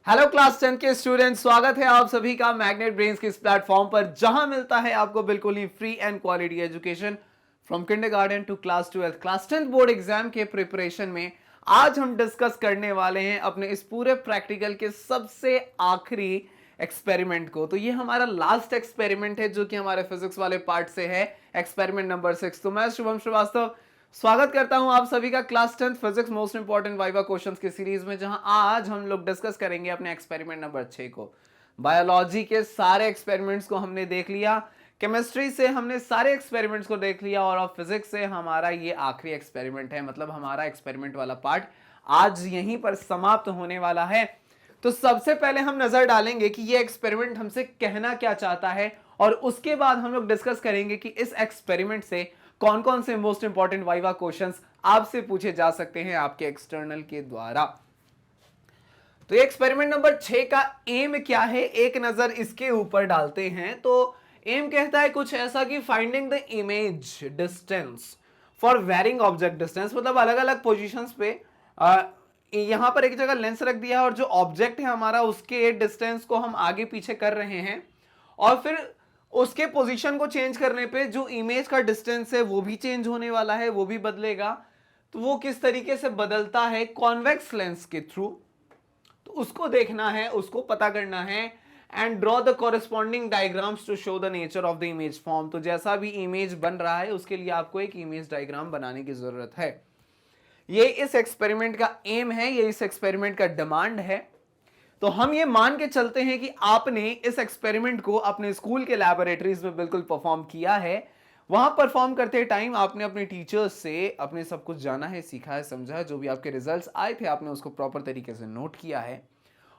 Hello class 10 के student, स्वागत है आप सभी का मैग्नेट ब्रेन्स के इस प्लेटफॉर्म पर जहां मिलता है आपको बिल्कुल ही free and quality education from kindergarten to class 12 class 10 board exam के प्रिपरेशन में। आज हम डिस्कस करने वाले हैं अपने इस पूरे प्रैक्टिकल के सबसे आखिरी एक्सपेरिमेंट को। तो ये हमारा लास्ट एक्सपेरिमेंट है जो कि हमारे फिजिक्स वाले पार्ट से है, एक्सपेरिमेंट नंबर 6। तो मैं शुभम श्रीवास्तव स्वागत करता हूं आप सभी का class 10 physics most important viva questions की सीरीज में, जहां आज हम लोग डिस्कस करेंगे अपने एक्सपेरिमेंट नंबर 6 को। बायोलॉजी के सारे एक्सपेरिमेंट्स को हमने देख लिया, केमिस्ट्री से हमने सारे एक्सपेरिमेंट्स को देख लिया और फिजिक्स से हमारा ये आखिरी एक्सपेरिमेंट है। मतलब हमारा एक्सपेरिमेंट वाला पार्ट आज यहीं पर समाप्त होने वाला है। तो सबसे पहले हम नजर डालेंगे कि ये एक्सपेरिमेंट हमसे कहना क्या चाहता है और उसके बाद हम लोग डिस्कस करेंगे कि इस एक्सपेरिमेंट से कौन कौन से मोस्ट इंपॉर्टेंट वाइवा क्वेश्चंस आपसे पूछे जा सकते हैं आपके एक्सटर्नल के द्वारा। तो एक्सपेरिमेंट नंबर 6 का एम क्या है, एक नजर इसके ऊपर डालते हैं। तो एम कहता है कुछ ऐसा कि finding the image distance for varying object distance. मतलब अलग अलग पोजीशंस पे यहां पर एक जगह लेंस रख दिया है और जो ऑब्जेक्ट है हमारा उसके डिस्टेंस को हम आगे पीछे कर रहे हैं और फिर उसके पोजीशन को चेंज करने पे जो इमेज का डिस्टेंस है वो भी चेंज होने वाला है, वो भी बदलेगा। तो वो किस तरीके से बदलता है कॉन्वेक्स लेंस के थ्रू, तो उसको देखना है, उसको पता करना है। And draw the corresponding diagrams to show the nature of the image form. तो जैसा भी इमेज बन रहा है उसके लिए आपको एक इमेज डायग्राम बनाने की जरूरत है। ये इस एक्सपेरिमेंट का एम है, ये इस एक्सपेरिमेंट का डिमांड है। तो हम ये मान के चलते हैं कि आपने इस एक्सपेरिमेंट को अपने स्कूल के लैबोरेटरीज में बिल्कुल परफॉर्म किया है। वहां परफॉर्म करते टाइम आपने अपने टीचर्स से अपने सब कुछ जाना है, सीखा है, समझा है। जो भी आपके रिजल्ट्स आए थे आपने उसको प्रॉपर तरीके से नोट किया है।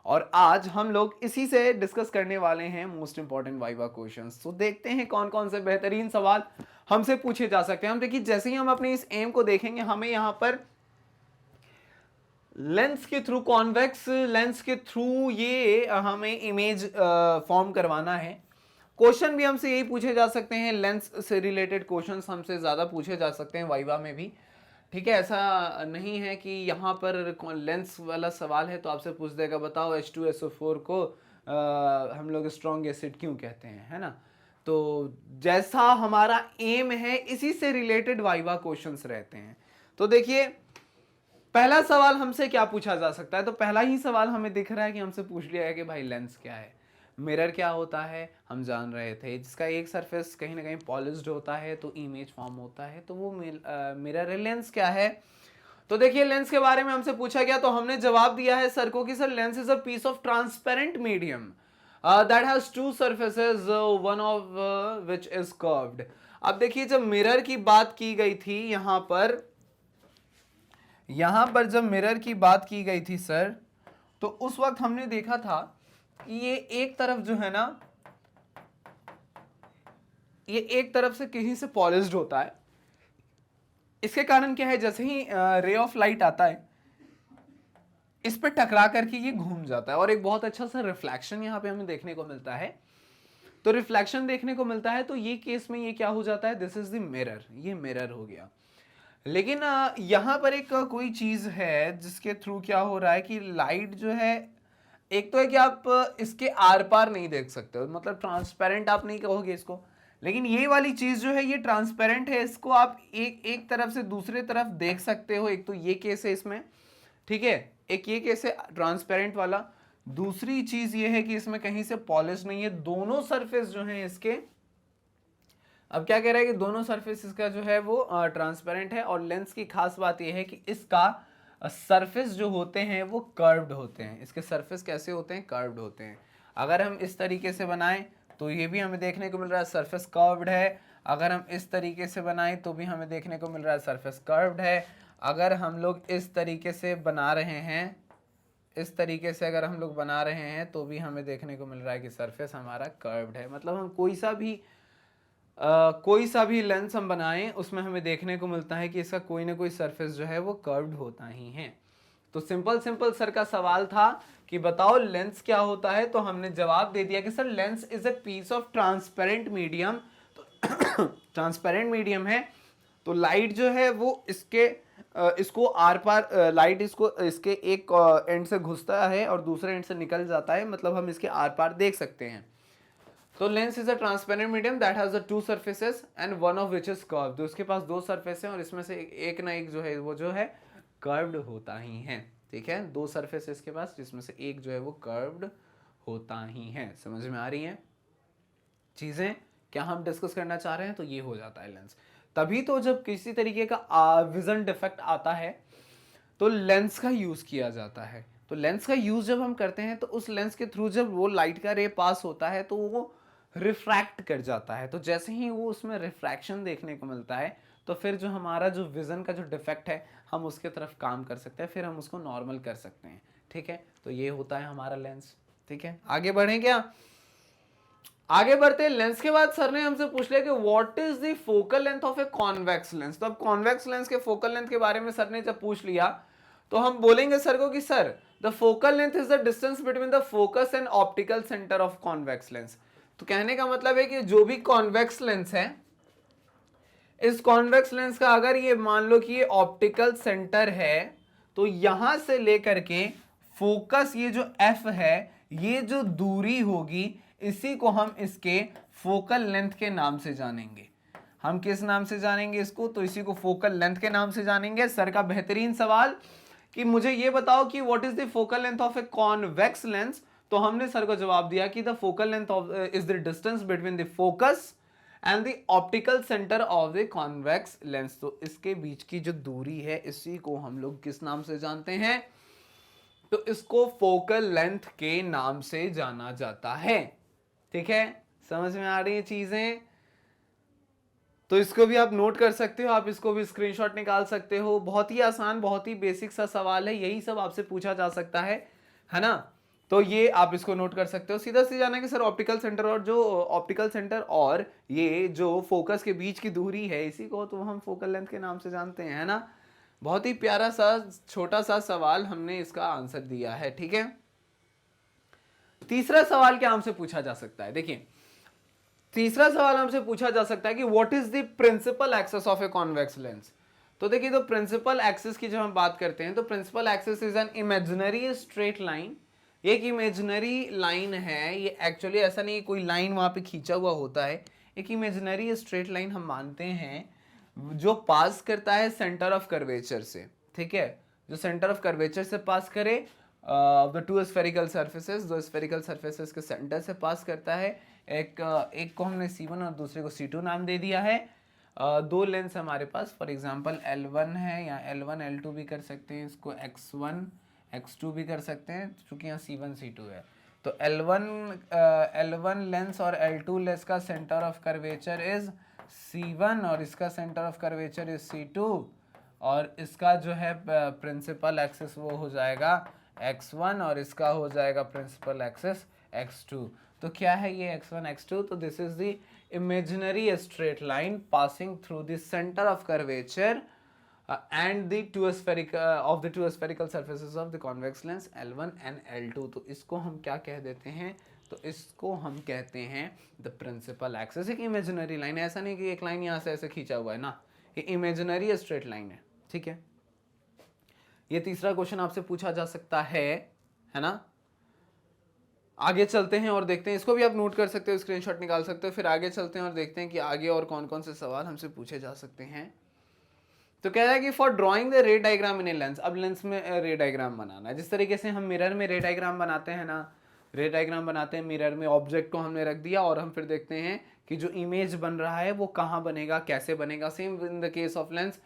और आज हम लोग इसी से डिस्कस करने वाले हैं मोस्ट इंपॉर्टेंट वाइवा क्वेश्चंस। तो देखते हैं कौन कौन से बेहतरीन सवाल हमसे पूछे जा सकते हैं। हम देखिए, जैसे ही हम अपने इस एम को देखेंगे, हमें यहां पर लेंस के थ्रू, कॉन्वेक्स लेंस के थ्रू ये हमें इमेज फॉर्म करवाना है। क्वेश्चन भी हमसे यही पूछे जा सकते हैं, लेंस से रिलेटेड क्वेश्चंस हमसे ज्यादा पूछे जा सकते हैं वाइवा में भी। ठीक है, ऐसा नहीं है कि यहाँ पर लेंस वाला सवाल है तो आपसे पूछ देगा बताओ H2SO4 को हम लोग स्ट्रॉन्ग एसिड क्यों कहते हैं, है ना। तो जैसा हमारा एम है इसी से रिलेटेड वाइवा क्वेश्चंस रहते हैं। तो देखिए, पहला सवाल हमसे क्या पूछा जा सकता है। तो पहला ही सवाल हमें दिख रहा है कि हमसे पूछ लिया है कि भाई लेंस क्या है, मिरर क्या होता है, हम जान रहे थे। जिसका एक सरफेस कहीं ना कहीं पॉलिश्ड होता है तो इमेज फॉर्म होता है, तो वो मिरर है। लेंस क्या है, तो देखिए लेंस के बारे में हमसे पूछा गया तो हमने जवाब दिया है सर को कि sir lens is a piece of transparent medium that has two surfaces one of which is curved. अब देखिए, जब मिरर की बात की गई थी यहां पर जब मिरर की बात की गई थी सर, तो उस वक्त हमने देखा था कि ये एक तरफ जो है ना, ये एक तरफ से कहीं से पॉलिश्ड होता है। इसके कारण क्या है, जैसे ही रे ऑफ लाइट आता है इस पे टकरा करके ये घूम जाता है और एक बहुत अच्छा सा रिफ्लेक्शन यहां पे हमें देखने को मिलता है। तो रिफ्लेक्शन देखने को मिलता है, तो ये केस में ये क्या हो जाता है, दिस इज द मिरर, ये मिरर हो गया। लेकिन यहां पर एक कोई चीज है जिसके थ्रू क्या हो रहा है कि लाइट जो है, एक तो है कि आप इसके आर पार नहीं देख सकते हो, मतलब ट्रांसपेरेंट आप नहीं कहोगे इसको। लेकिन ये वाली चीज जो है ये ट्रांसपेरेंट है, इसको आप एक तरफ से दूसरे तरफ देख सकते हो। एक तो ये केस है इसमें, ठीक है, एक ये केस है ट्रांसपेरेंट वाला। दूसरी चीज ये है कि इसमें कहीं से पॉलिश नहीं है, दोनों सरफेस जो है इसके, अब क्या कह रहा है कि दोनों सरफेस इसका जो है वो ट्रांसपेरेंट है। और लेंस की खास बात यह है कि इसका सरफेस जो होते हैं वो कर्व्ड होते हैं। इसके सरफेस कैसे होते हैं, कर्व्ड होते हैं। अगर हम इस तरीके से बनाएं तो ये भी हमें देखने को मिल रहा है सरफेस कर्व्ड है। अगर हम इस तरीके से बनाएं तो भी हमें देखने को मिल रहा है सरफेस कर्व्ड है। अगर हम लोग इस तरीके से बना रहे हैं, इस तरीके से अगर हम लोग बना रहे हैं तो भी हमें देखने को मिल रहा है कि सरफेस हमारा कर्व्ड है। मतलब हम कोई सा भी लेंस हम बनाएं उसमें हमें देखने को मिलता है कि इसका कोई ना कोई सरफेस जो है वो कर्व्ड होता ही है। तो सिंपल सर का सवाल था कि बताओ लेंस क्या होता है, तो हमने जवाब दे दिया कि sir lens is a piece of transparent medium. तो ट्रांसपेरेंट मीडियम है तो लाइट जो है वो इसके इसको आर पार लाइट इसको इसके एक एंड से घुसता है और दूसरे एंड से निकल जाता है, मतलब हम इसके आर पार देख सकते हैं। तो lens is a transparent medium that has the two surfaces and one of which is curved. तो इसके पास दो सरफेस हैं और इसमें से एक ना एक जो है वो जो है कर्व्ड होता ही है। ठीक है, दो सरफेस इसके पास जिसमें से एक जो है वो कर्व्ड होता ही है। समझ में आ रही है चीजें क्या हम डिस्कस करना चाह रहे हैं? तो ये हो जाता है लेंस। तभी तो जब किसी तरीके का विजन डिफेक्ट आता है तो लेंस का यूज किया जाता है। तो लेंस का यूज जब हम करते हैं तो उस लेंस के थ्रू जब वो लाइट का रे पास होता है तो वो रिफ्रैक्ट कर जाता है। तो जैसे ही वो उसमें रिफ्रैक्शन देखने को मिलता है तो फिर जो हमारा जो विजन का जो डिफेक्ट है हम उसके तरफ काम कर सकते हैं, फिर हम उसको नॉर्मल कर सकते हैं। ठीक है, तो ये होता है हमारा लेंस। ठीक है, आगे बढ़ें क्या? आगे बढ़ते हैं। लेंस के बाद सर ने हमसे पूछ लिया कि what is the focal length of a convex lens. तो अब कॉन्वेक्स लेंस के फोकल लेंथ के बारे में सर ने जब पूछ लिया तो हम बोलेंगे सर को कि sir the focal length is the distance between the focus and optical centre of convex lens. तो कहने का मतलब है कि जो भी कॉन्वेक्स लेंस है, इस कॉन्वेक्स लेंस का अगर ये मान लो कि ये ऑप्टिकल सेंटर है तो यहां से लेकर के फोकस ये जो एफ है, ये जो दूरी होगी इसी को हम इसके फोकल लेंथ के नाम से जानेंगे। हम किस नाम से जानेंगे इसको? तो इसी को फोकल लेंथ के नाम से जानेंगे। सर का बेहतरीन सवाल कि मुझे ये बताओ कि what is the focal length of a convex lens. तो हमने सर को जवाब दिया कि the focal length of is the distance between the focus and the optical centre of the convex lens. तो इसके बीच की जो दूरी है इसी को हम लोग किस नाम से जानते हैं? तो इसको फोकल लेंथ के नाम से जाना जाता है। ठीक है, समझ में आ रही है चीजें? तो इसको भी आप नोट कर सकते हो, आप इसको भी स्क्रीनशॉट निकाल सकते हो। बहुत ही आसान, बहुत ही बेसिक सा सवाल है, यही सब आपसे पूछा जा सकता है ना? तो ये आप इसको नोट कर सकते हो। सीधा सीधा जाना कि सर ऑप्टिकल सेंटर और जो ऑप्टिकल सेंटर और ये जो फोकस के बीच की दूरी है इसी को तो हम फोकल लेंथ के नाम से जानते हैं, है ना? बहुत ही प्यारा सा छोटा सा सवाल हमने इसका आंसर दिया है। ठीक है, तीसरा सवाल क्या हमसे पूछा जा सकता है? देखिए, तीसरा सवाल हमसे पूछा जा सकता है कि what is the principal axis of a convex lens. तो देखिए, तो प्रिंसिपल एक्सिस की जब हम बात करते हैं तो principal axis is an imaginary straight line. एक इमेजिनरी लाइन है, ये एक्चुअली ऐसा नहीं कोई लाइन वहां पे खींचा हुआ होता है। एक इमेजिनरी स्ट्रेट लाइन हम मानते हैं जो पास करता है सेंटर ऑफ कर्वेचर से। ठीक है, जो सेंटर ऑफ कर्वेचर से पास करे द टू स्फेरिकल सर्फेसेस, दो स्फेरिकल सर्फेसेस के सेंटर से पास करता है। एक को हमने C1 और दूसरे को C2 नाम दे दिया है। दो लेंस हमारे पास, फॉर एग्जांपल L1 है, या L1 L2 भी कर सकते हैं, इसको X1 X2 भी कर सकते हैं क्योंकि यहाँ C1 C2 है। तो L1 लेंस और L2 लेंस का centre of curvature is C1 और इसका centre of curvature is C2 और इसका जो है प्रिंसिपल एक्सिस वो हो जाएगा X1 और इसका हो जाएगा प्रिंसिपल एक्सिस X2। तो क्या है ये X1 X2? तो this is the imaginary straight line passing through the centre of curvature and the two spherical surfaces of the convex lens L1 and L2। तो इसको हम क्या कह देते हैं? तो इसको हम कहते हैं द प्रिंसिपल एक्सिस। एक इमेजिनरी लाइन है, ऐसा नहीं कि एक लाइन यहाँ से ऐसे खींचा हुआ है ना, ये इमेजिनरी स्ट्रेट लाइन है। ठीक है, ये तीसरा क्वेश्चन आपसे पूछा जा सकता है ना? आगे चलते हैं और देखते हैं, इसको भी आप नोट कर सकते हो, स्क्रीनशॉट निकाल सकते हो। फिर आगे चलते हैं और देखते हैं कि आगे और कौन कौन से सवाल हमसे पूछे जा सकते हैं। तो कह रहा है कि फॉर ड्राइंग द रे डायग्राम इन ए लेंस। अब लेंस में रे डायग्राम बनाना है, जिस तरीके से हम मिरर में रे डायग्राम बनाते हैं ना, रे डायग्राम बनाते हैं मिरर में, ऑब्जेक्ट को हमने रख दिया और हम फिर देखते हैं कि जो इमेज बन रहा है वो कहाँ बनेगा, कैसे बनेगा। Same in the case of lens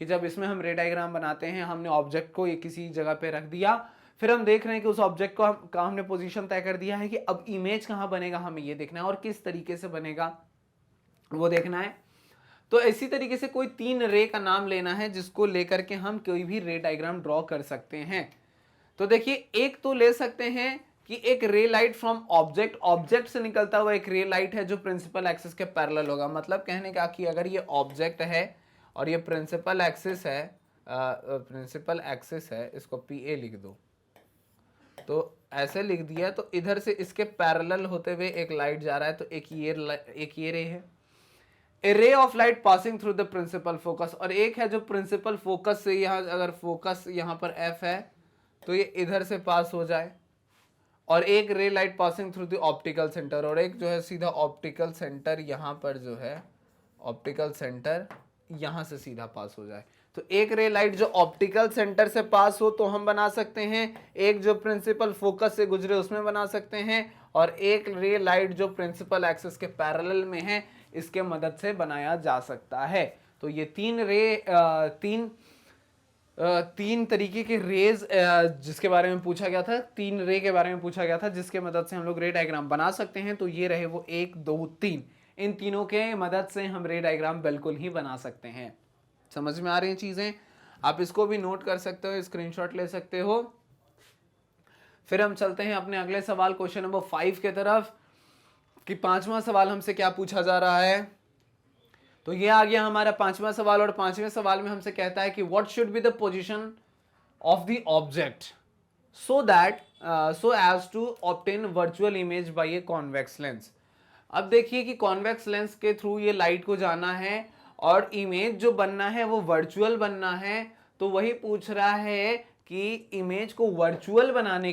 कि जब इसमें हम रे डायग्राम बनाते हैं, हमने ऑब्जेक्ट को ये किसी जगह पे रख दिया, फिर हम देख रहे हैं कि उस ऑब्जेक्ट का हमने पोजीशन तय कर दिया है कि अब इमेज कहाँ बनेगा हमें ये देखना है और किस तरीके से बनेगा वो देखना है। तो इसी तरीके से कोई तीन रे का नाम लेना है जिसको लेकर के हम कोई भी रे डायग्राम ड्रॉ कर सकते हैं। तो देखिए, एक तो ले सकते हैं कि एक रे लाइट फ्रॉम ऑब्जेक्ट से निकलता हुआ एक रे लाइट है जो प्रिंसिपल एक्सिस के पैरेलल होगा। मतलब कहने का कि अगर ये ऑब्जेक्ट है और ये प्रिंसिपल एक्सिस है, इसको PA लिख दो, तो ऐसे लिख दिया, तो इधर से इसके पैरेलल होते हुए एक लाइट जा रहा है, तो एक ये रे है। A ray of light passing through the principal focus, और एक है जो प्रिंसिपल फोकस से, यहाँ अगर फोकस यहाँ पर एफ है तो ये इधर से पास हो जाए, और एक रे light passing through the optical centre, और एक जो है सीधा ऑप्टिकल सेंटर यहाँ पर जो है ऑप्टिकल सेंटर यहाँ से सीधा पास हो जाए। तो एक रे लाइट जो ऑप्टिकल सेंटर से पास हो तो हम बना सकते हैं, एक जो प्रिंसिपल फोकस से गुजरे उसमें बना सकते हैं, और एक रे लाइट जो प्रिंसिपल एक्सिस के पैरेलल में है इसके मदद से बनाया जा सकता है। तो ये तीन तरीके के रेज जिसके बारे में पूछा गया था, तीन रे के बारे में पूछा गया था जिसके मदद से हम लोग रे डायग्राम बना सकते हैं। तो ये रहे वो 1 2 3, इन तीनों के मदद से हम रे डायग्राम बिल्कुल ही बना सकते हैं। समझ में आ रही हैं चीजें? आप इसको भी नोट कर सकते हो, स्क्रीनशॉट ले सकते हो। फिर हम चलते हैं अपने अगले सवाल क्वेश्चन नंबर 5 के तरफ, कि पांचवा सवाल हमसे क्या पूछा जा रहा है। तो ये आ गया हमारा पांचवा सवाल, और पांचवें सवाल में हमसे कहता है कि what should be the position of the object so as to obtain virtual image by a convex lens. अब देखिए कि कॉन्वेक्स लेंस के थ्रू ये लाइट को जाना है और इमेज जो बनना है वो वर्चुअल बनना है। तो वही पूछ रहा है कि इमेज को वर्चुअल बनाने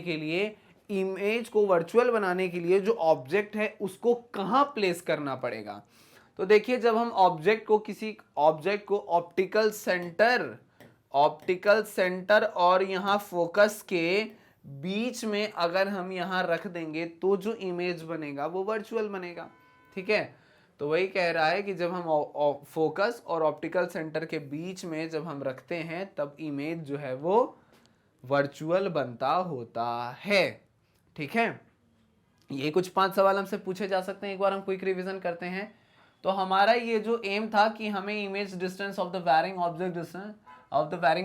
के लिए जो ऑब्जेक्ट है उसको कहां प्लेस करना पड़ेगा। तो देखिए, जब हम किसी ऑब्जेक्ट को ऑप्टिकल सेंटर और यहां फोकस के बीच में अगर हम यहां रख देंगे तो जो इमेज बनेगा वो वर्चुअल बनेगा। ठीक है, तो वही कह रहा है कि जब हम फोकस और ऑप्टिकल सेंटर के बीच में जब हम रखते हैं तब इमेज जो है वो वर्चुअल बनता होता है। ठीक है, ये कुछ 5 सवाल हमसे पूछे जा सकते हैं। एक बार हम क्विक रिवीजन करते हैं। तो हमारा ये जो एम था कि हमें image distance of the varying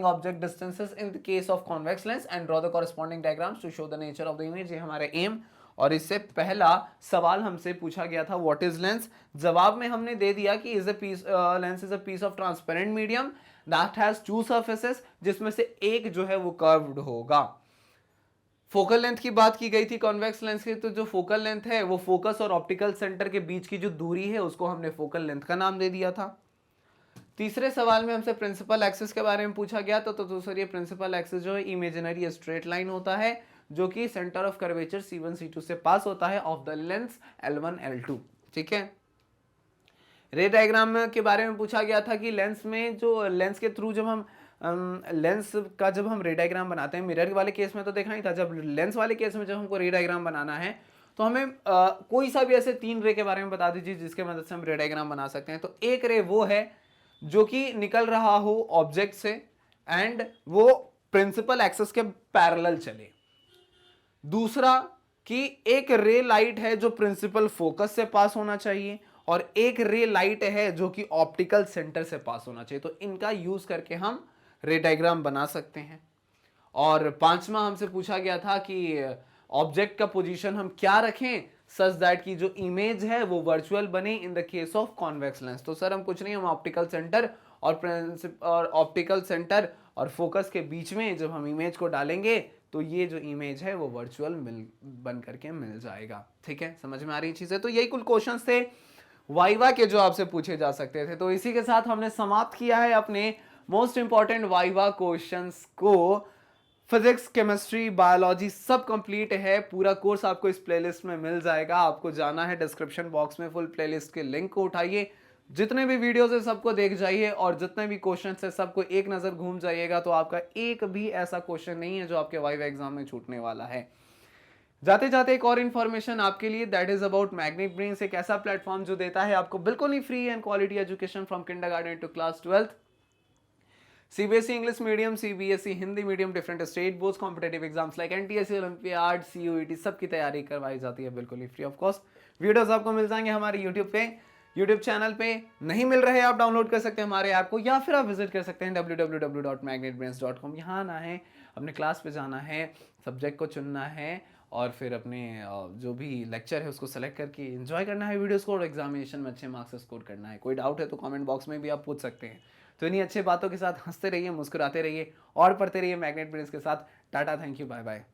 object distances in the case of convex lens and draw the corresponding diagrams to show the nature of the image, ये हमारा एम। और इससे पहला सवाल हमसे पूछा गया था व्हाट इज लेंस। जवाब में हमने दे दिया कि lens is a piece of transparent medium that has 2 surfaces, जिसमें से एक जो है वो कर्व्ड होगा। फोकल लेंथ की बात की गई थी कॉन्वेक्स लेंस की, तो जो फोकल लेंथ है वो फोकस और ऑप्टिकल सेंटर के बीच की जो दूरी है उसको हमने फोकल लेंथ का नाम दे दिया था। तीसरे सवाल में हमसे प्रिंसिपल एक्सिस के बारे में पूछा गया तो सर ये प्रिंसिपल एक्सिस जो है इमेजिनरी स्ट्रेट लाइन होता है जो कि centre of curvature C1 C2 से पास होता है of the lens L1 L2। ठीक है, रे डायग्राम के बारे में पूछा गया था कि लेंस के थ्रू जब हम रे डायग्राम बनाते हैं, मिरर वाले केस में तो देखा ही था, जब लेंस वाले केस में जब हमको रे डायग्राम बनाना है तो हमें कोई सा भी ऐसे 3 रे के बारे में बता दीजिए जिसके मदद से हम रे डायग्राम बना सकते हैं। तो एक रे वो है जो कि निकल रहा हो ऑब्जेक्ट से एंड वो प्रिंसिपल एक्सिस के पैरेलल चले। दूसरा कि एक रे लाइट है जो प्रिंसिपल फोकस से पास होना चाहिए, और एक रे लाइट है जो कि ऑप्टिकल सेंटर से पास होना चाहिए। तो इनका यूज करके हम रे डायग्राम बना सकते हैं। और पांचवा हमसे पूछा गया था कि ऑब्जेक्ट का पोजीशन हम क्या रखें सच दैट की जो इमेज है वो वर्चुअल बने इन the case of convex lens. तो सर हम कुछ नहीं, हम ऑप्टिकल सेंटर और फोकस के बीच में जब हम इमेज को डालेंगे तो ये जो इमेज है वो वर्चुअल बन करके मिल जाएगा। ठीक है, समझ में आ रही चीजें? तो यही कुल क्वेश्चंस थे वाइवा के जो आपसे पूछे जा सकते थे। तो इसी के साथ हमने समाप्त किया है अपने मोस्ट इंपॉर्टेंट वाइवा क्वेश्चंस को। फिजिक्स, केमिस्ट्री, बायोलॉजी सब कंप्लीट है। पूरा कोर्स आपको इस प्लेलिस्ट में मिल जाएगा। आपको जाना है डिस्क्रिप्शन बॉक्स में, फुल प्लेलिस्ट के लिंक को उठाइए, जितने भी वीडियोस है सबको देख जाइए और जितने भी क्वेश्चंस है सबको एक नजर घूम जाइएगा। तो आपका एक भी ऐसा क्वेश्चन नहीं है जो आपके वाइवा एग्जाम में छूटने वाला है। जाते जाते एक और इन्फॉर्मेशन आपके लिए, that is about magnet brains, एक ऐसा प्लेटफॉर्म जो देता है आपको बिल्कुल ही free and quality education from kindergarten to class 12th। CBSE English medium, CBSE Hindi medium, different state boards, competitive exams like NTSC, olympiad, CUET सबकी तैयारी करवाई जाती है बिल्कुल ही फ्री ऑफ कॉस्ट। वीडियोस आपको मिल जाएंगे हमारे यूट्यूब चैनल पे। नहीं मिल रहे आप डाउनलोड कर सकते हैं हमारे ऐप को, या फिर आप विजिट कर सकते हैं www.magnetbrains.com। यहाँ आना है, अपने क्लास पे जाना है, सब्जेक्ट को चुनना है और फिर अपने जो भी लेक्चर है उसको सेलेक्ट करके एंजॉय करना है वीडियोस को और एग्जामिनेशन में अच्छे मार्क्स स्कोर करना है। कोई डाउट है तो कमेंट बॉक्स में भी आप पूछ सकते हैं। तो इन्हीं अच्छी बातों के साथ हंसते रहिए, मुस्कुराते रहिए और पढ़ते रहिए मैग्नेट ब्रेन्स के साथ। Tata, thank you, bye bye.